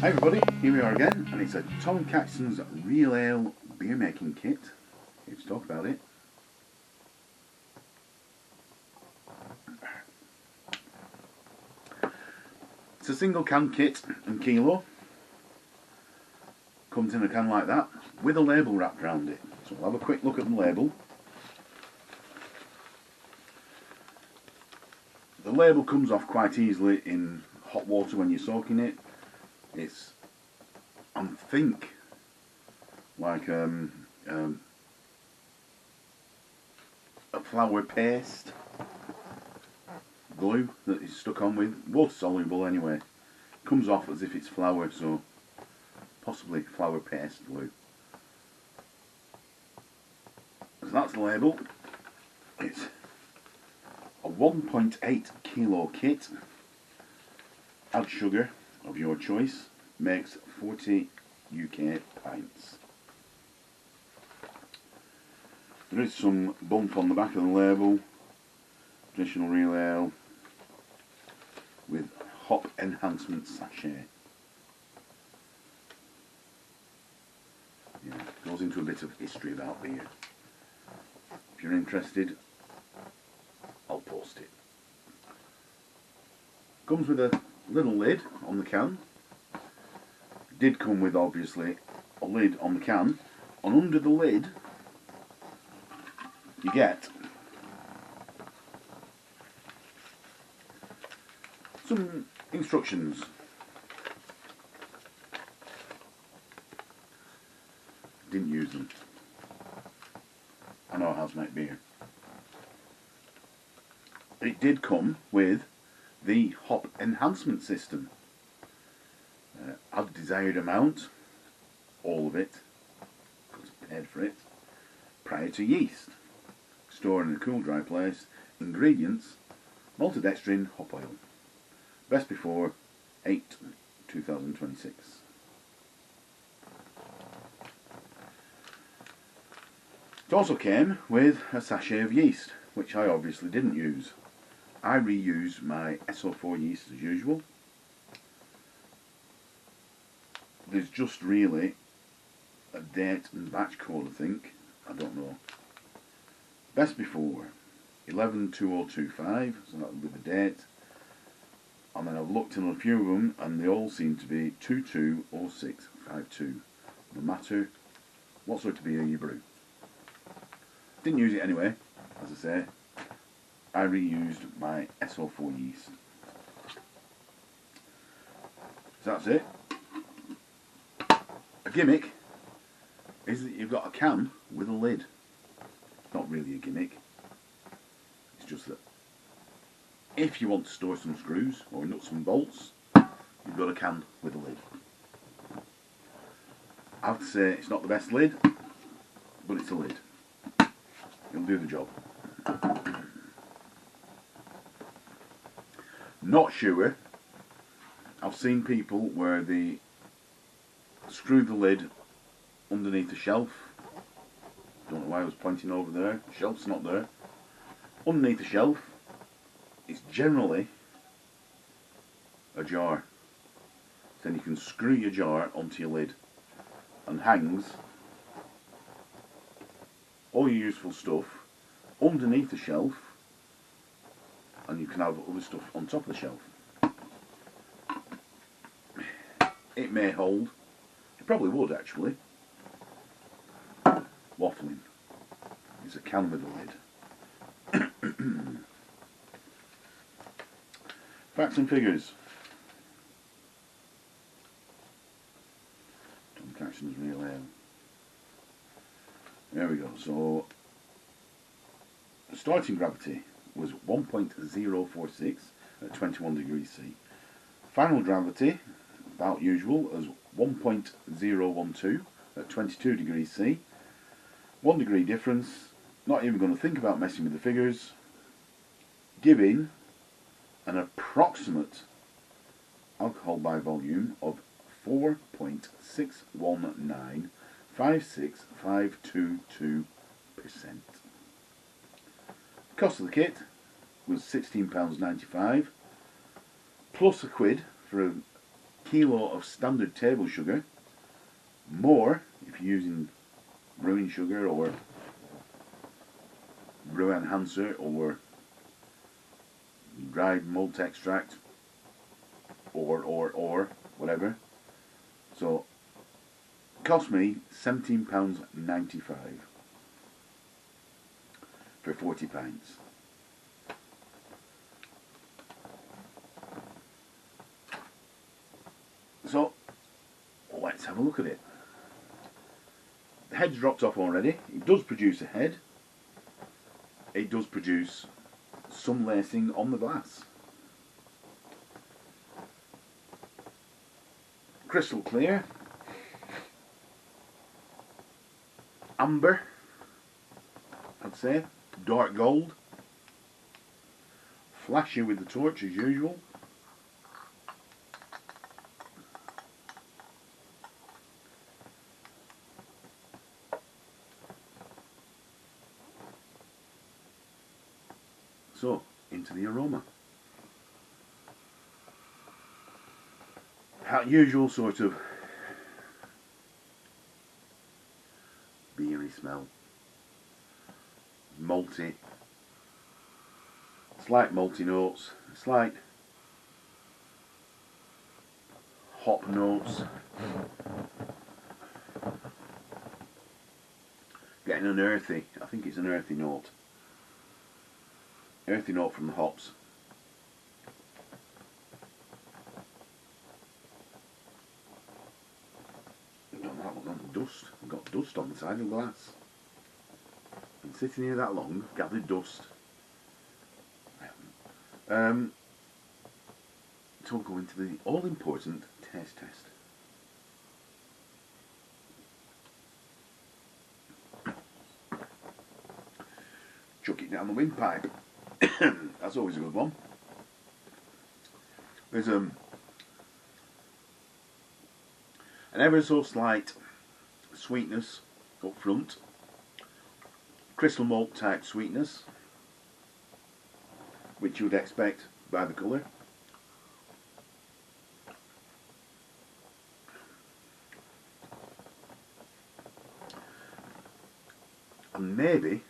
Hi everybody, here we are again, and it's a Tom Caxton's Real Ale beer making kit. Let's talk about it. It's a single can kit and kilo. Comes in a can like that, with a label wrapped around it. So we'll have a quick look at the label. The label comes off quite easily in hot water when you're soaking it. It's, I think, like a flour paste glue that is stuck on with, water soluble anyway. Comes off as if it's flour, so possibly flour paste glue. So that's the label. It's a 1.8 kilo kit. Add sugar of your choice. Makes 40 UK pints. There is some bump on the back of the label. Traditional real ale with hop enhancement sachet. Yeah, goes into a bit of history about beer. If you're interested, I'll post it. Comes with a little lid on the can. Did come with, obviously, a lid on the can, and under the lid you get some instructions. Didn't use them. I know how to make beer. It did come with the hop enhancement system. Add desired amount, all of it, because I paid for it, prior to yeast. Store in a cool, dry place. Ingredients: maltodextrin, hop oil. Best before 8/2026. It also came with a sachet of yeast, which I obviously didn't use. I reused my SO4 yeast as usual. There's just really a date and batch code, I think. I don't know. Best before 11/2025, so that'll be the date. And then I've looked in a few of them, and they all seem to be 220652. No matter what sort of beer you brew. Didn't use it anyway, as I say. I reused my SO4 yeast. So that's it. A gimmick is that you've got a can with a lid. Not really a gimmick. It's just that if you want to store some screws or nuts and bolts, you've got a can with a lid. I have to say it's not the best lid, but it's a lid. It'll do the job. Not sure. I've seen people where they screw the lid underneath the shelf. Don't know why I was pointing over there. The shelf's not there. Underneath the shelf is generally a jar. Then you can screw your jar onto your lid and hangs all your useful stuff underneath the shelf, and you can have other stuff on top of the shelf. It may hold. It probably would actually. Waffling. It's a can with a lid. Facts and figures. Tom Caxton's Real Ale. There we go. So, the starting gravity was 1.046 at 21 degrees C. Final gravity, about usual, as 1.012 at 22 degrees C. 1 degree difference. Not even going to think about messing with the figures. Giving an approximate alcohol by volume of 4.6195652%. Cost of the kit was £16.95 plus a quid for kilo of standard table sugar, more if you're using brewing sugar or brew enhancer or dried malt extract or whatever. So it cost me £17.95 for 40 pints. So let's have a look at it. The head's dropped off already. It does produce a head. It does produce some lacing on the glass. Crystal clear. Amber, I'd say. Dark gold. Flashy with the torch as usual. So, into the aroma. That usual sort of beery smell. Malty. Slight malty notes. Slight hop notes. Getting an earthy, I think it's an earthy note. Earthy note from the hops. Dust. I've got dust on the side of the glass. Been sitting here that long, gathered dust. So we'll go into the all-important taste test. Chuck it down the windpipe. That's always a good one. There's an ever so slight sweetness up front, crystal malt type sweetness, which you would expect by the colour. And maybe,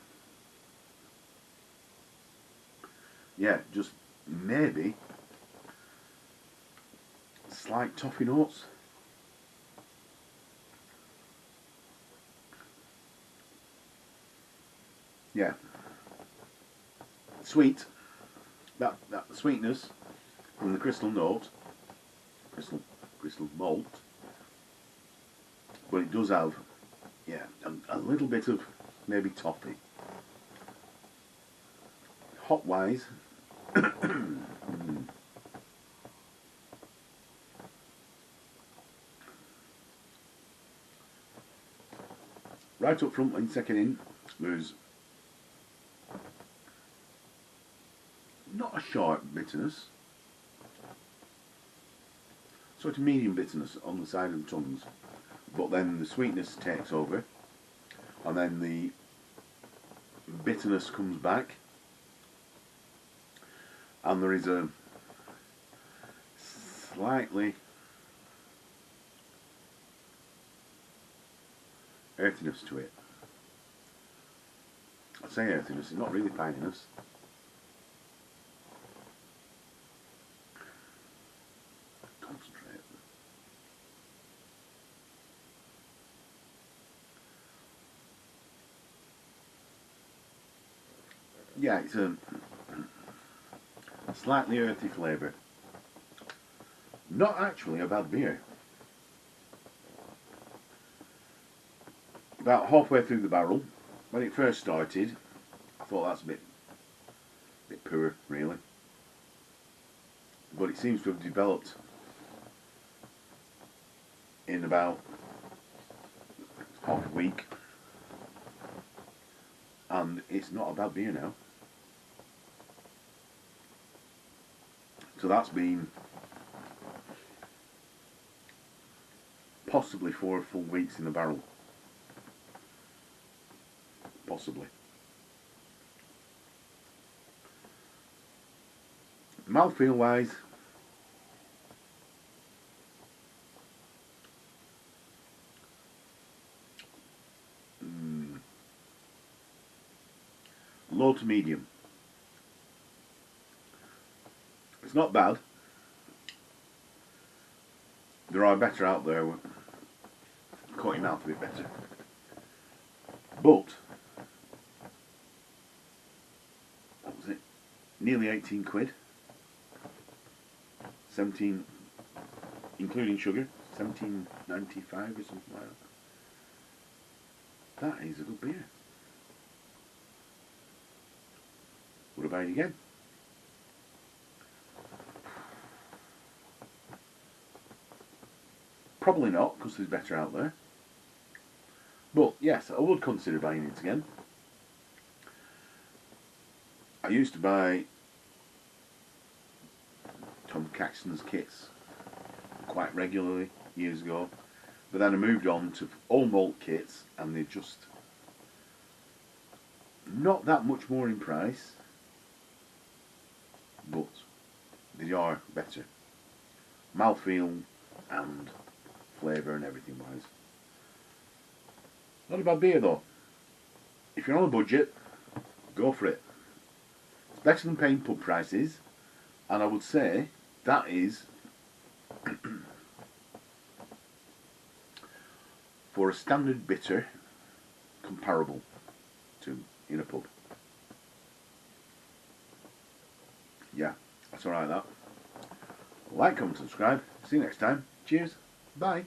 yeah, just maybe slight toffee notes. Yeah, sweet. That sweetness from the crystal note, crystal malt, but it does have, yeah, a little bit of maybe toffee. Hop wise, right up front when second in, there's not a sharp bitterness, sort of medium bitterness on the side of the tongues, but then the sweetness takes over, and then the bitterness comes back, and there is a slightly earthiness to it. I say earthiness, it's not really pininess. Concentrate. Yeah, it's a slightly earthy flavour. Not actually a bad beer. About halfway through the barrel, when it first started, I thought that's a bit poor, really. But it seems to have developed in about half a week, and it's not a bad beer now. So that's been possibly 4 full weeks in the barrel. Possibly. Mouthfeel wise, low to medium. It's not bad. There are better out there. Cut him out a bit better. But, what was it? Nearly 18 quid. 17, including sugar, 17.95 or something like that. That is a good beer. Would I buy it again? Probably not, because there's better out there. But yes, I would consider buying it again. I used to buy Tom Caxton's kits quite regularly years ago, but then I moved on to all malt kits, and they're just not that much more in price, but they are better. Mouthfeel and flavour and everything wise. Not a bad beer though. If you're on a budget, go for it. It's better than paying pub prices, and I would say that is for a standard bitter comparable to in a pub. Yeah, that's alright that. Like, comment, subscribe. See you next time. Cheers. Bye.